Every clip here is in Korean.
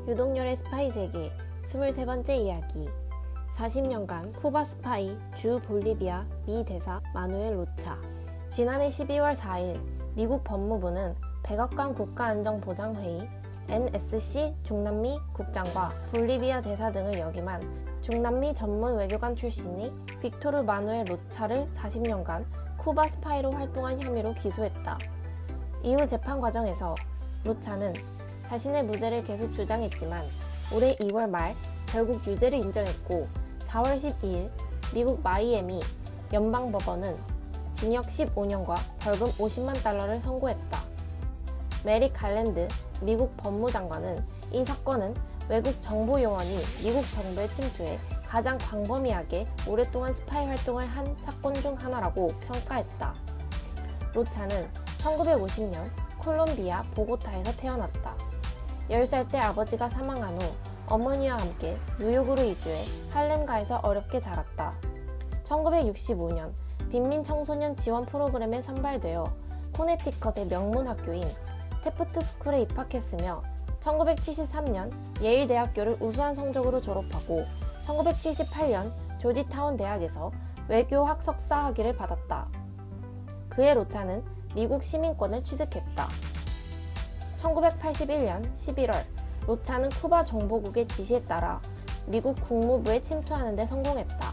유동열의 스파이 세계 23번째 이야기. 40년간 쿠바 스파이 주 볼리비아 미 대사 마누엘 로차. 지난해 12월 4일 미국 법무부는 백악관 국가안전보장회의 NSC 중남미 국장과 볼리비아 대사 등을 역임한 중남미 전문 외교관 출신의 빅토르 마누엘 로차를 40년간 쿠바 스파이로 활동한 혐의로 기소했다. 이후 재판 과정에서 로차는 자신의 무죄를 계속 주장했지만 올해 2월 말 결국 유죄를 인정했고 4월 12일 미국 마이애미 연방법원은 징역 15년과 벌금 50만 달러를 선고했다. 메릭 갈랜드 미국 법무장관은 이 사건은 외국 정보 요원이 미국 정부에 침투해 가장 광범위하게 오랫동안 스파이 활동을 한 사건 중 하나라고 평가했다. 로차는 1950년 콜롬비아 보고타에서 태어났다. 10살 때 아버지가 사망한 후 어머니와 함께 뉴욕으로 이주해 할렘가에서 어렵게 자랐다. 1965년 빈민 청소년 지원 프로그램에 선발되어 코네티컷의 명문 학교인 테프트 스쿨에 입학했으며 1973년 예일 대학교를 우수한 성적으로 졸업하고 1978년 조지타운 대학에서 외교학 석사 학위를 받았다. 그해 로차는 미국 시민권을 취득했다. 1981년 11월 로차는 쿠바 정보국의 지시에 따라 미국 국무부에 침투하는 데 성공했다.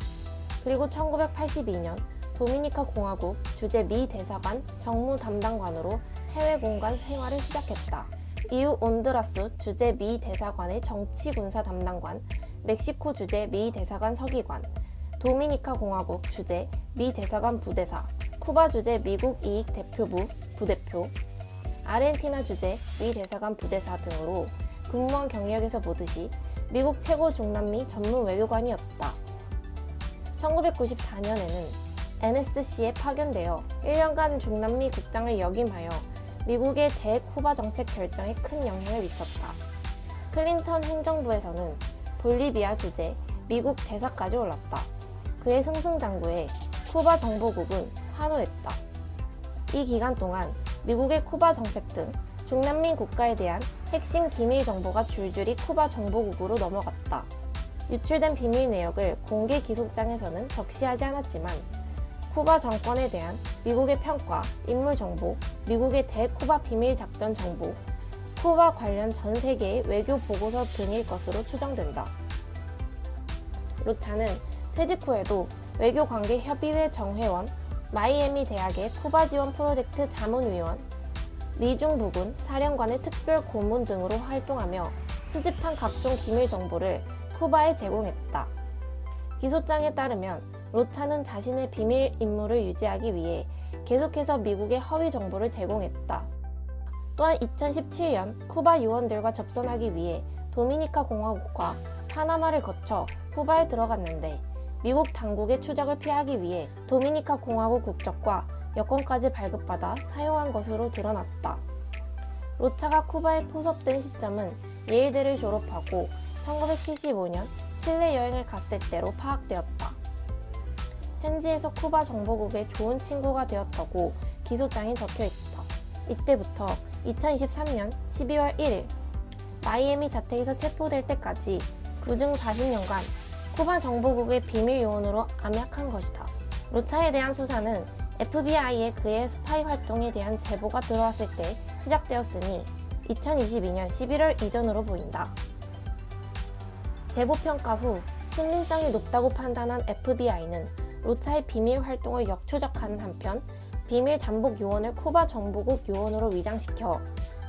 그리고 1982년 도미니카 공화국 주재 미 대사관 정무 담당관으로 해외 공간 생활을 시작했다. 이후 온두라스 주재 미 대사관의 정치 군사 담당관, 멕시코 주재 미 대사관 서기관, 도미니카 공화국 주재 미 대사관 부대사, 쿠바 주재 미국 이익 대표부 부대표, 아르헨티나 주재 미 대사관 부대사 등으로 근무한 경력에서 보듯이 미국 최고 중남미 전문 외교관이었다. 1994년에는 NSC에 파견되어 1년간 중남미 국장을 역임하여 미국의 대쿠바 정책 결정에 큰 영향을 미쳤다. 클린턴 행정부에서는 볼리비아 주재 미국 대사까지 올랐다. 그의 승승장구에 쿠바 정보국은 환호했다. 이 기간 동안 미국의 쿠바 정책 등 중남미 국가에 대한 핵심 기밀 정보가 줄줄이 쿠바 정보국으로 넘어갔다. 유출된 비밀 내역을 공개 기속장에서는 적시하지 않았지만 쿠바 정권에 대한 미국의 평가, 인물 정보, 미국의 대쿠바 비밀 작전 정보, 쿠바 관련 전 세계의 외교 보고서 등일 것으로 추정된다. 로차는 퇴직 후에도 외교관계협의회 정회원, 마이애미 대학의 쿠바 지원 프로젝트 자문위원, 미중 부군 사령관의 특별 고문 등으로 활동하며 수집한 각종 기밀 정보를 쿠바에 제공했다. 기소장에 따르면 로차는 자신의 비밀 임무를 유지하기 위해 계속해서 미국에 허위 정보를 제공했다. 또한 2017년 쿠바 요원들과 접선하기 위해 도미니카 공화국과 파나마를 거쳐 쿠바에 들어갔는데 미국 당국의 추적을 피하기 위해 도미니카 공화국 국적과 여권까지 발급받아 사용한 것으로 드러났다. 로차가 쿠바에 포섭된 시점은 예일대를 졸업하고 1975년 칠레 여행을 갔을 때로 파악되었다. 현지에서 쿠바 정보국의 좋은 친구가 되었다고 기소장에 적혀있다. 이때부터 2023년 12월 1일 마이애미 자택에서 체포될 때까지 그중 40년간 쿠바 정보국의 비밀 요원으로 암약한 것이다. 로차에 대한 수사는 FBI에 그의 스파이 활동에 대한 제보가 들어왔을 때 시작되었으니 2022년 11월 이전으로 보인다. 제보 평가 후 신빙성이 높다고 판단한 FBI는 로차의 비밀 활동을 역추적하는 한편 비밀 잠복 요원을 쿠바 정보국 요원으로 위장시켜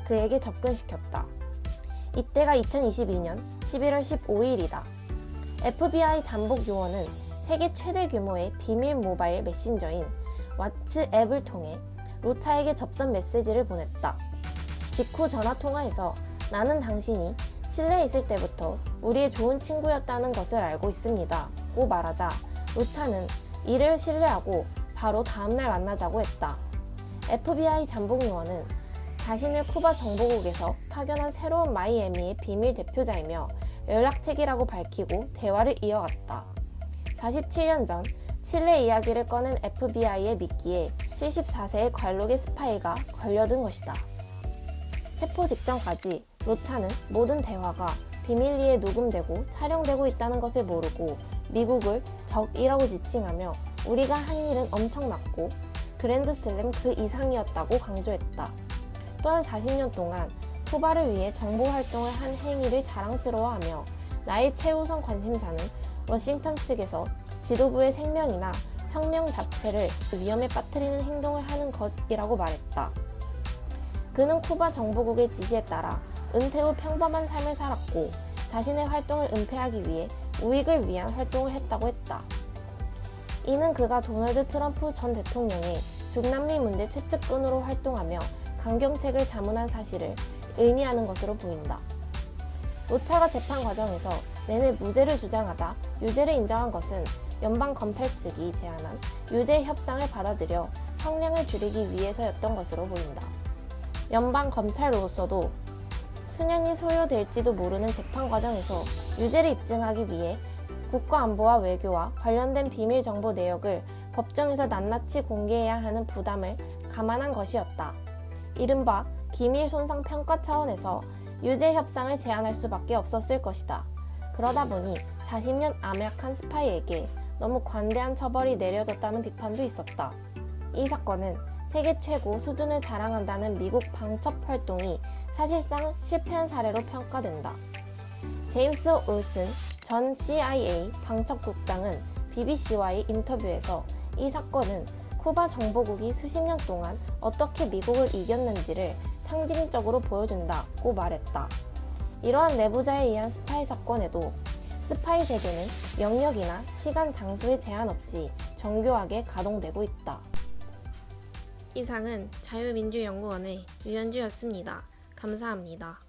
그에게 접근시켰다. 이때가 2022년 11월 15일이다. FBI 잠복 요원은 세계 최대 규모의 비밀 모바일 메신저인 왓츠앱을 통해 로차에게 접선 메시지를 보냈다. 직후 전화통화에서 나는 당신이 칠레에 있을 때부터 우리의 좋은 친구였다는 것을 알고 있습니다. 고 말하자 로차는 이를 신뢰하고 바로 다음날 만나자고 했다. FBI 잠복 요원은 자신을 쿠바 정보국에서 파견한 새로운 마이애미의 비밀 대표자이며 연락책이라고 밝히고 대화를 이어갔다. 47년 전 칠레 이야기를 꺼낸 FBI의 미끼에 74세의 관록의 스파이가 걸려든 것이다. 체포 직전까지 로차는 모든 대화가 비밀리에 녹음되고 촬영되고 있다는 것을 모르고 미국을 적이라고 지칭하며 우리가 한 일은 엄청났고 그랜드슬램 그 이상이었다고 강조했다. 또한 40년 동안 쿠바를 위해 정보 활동을 한 행위를 자랑스러워하며 나의 최우선 관심사는 워싱턴 측에서 지도부의 생명이나 혁명 자체를 위험에 빠뜨리는 행동을 하는 것이라고 말했다. 그는 쿠바 정보국의 지시에 따라 은퇴 후 평범한 삶을 살았고 자신의 활동을 은폐하기 위해 우익을 위한 활동을 했다고 했다. 이는 그가 도널드 트럼프 전 대통령의 중남미 문제 최측근으로 활동하며 강경책을 자문한 사실을 의미하는 것으로 보인다. 로차가 재판 과정에서 내내 무죄를 주장하다 유죄를 인정한 것은 연방 검찰 측이 제안한 유죄 협상을 받아들여 형량을 줄이기 위해서였던 것으로 보인다. 연방 검찰로서도 수년이 소요될지도 모르는 재판 과정에서 유죄를 입증하기 위해 국가안보와 외교와 관련된 비밀 정보 내역을 법정에서 낱낱이 공개해야 하는 부담을 감안한 것이었다. 이른바 기밀 손상 평가 차원에서 유죄 협상을 제안할 수밖에 없었을 것이다. 그러다 보니 40년 암약한 스파이에게 너무 관대한 처벌이 내려졌다는 비판도 있었다. 이 사건은 세계 최고 수준을 자랑한다는 미국 방첩 활동이 사실상 실패한 사례로 평가된다. 제임스 올슨 전 CIA 방첩국장은 BBC와의 인터뷰에서 이 사건은 쿠바 정보국이 수십 년 동안 어떻게 미국을 이겼는지를 상징적으로 보여준다고 말했다. 이러한 내부자에 의한 스파이 사건에도 스파이 세계는 영역이나 시간, 장소에 제한 없이 정교하게 가동되고 있다. 이상은 자유민주연구원의 유현주였습니다. 감사합니다.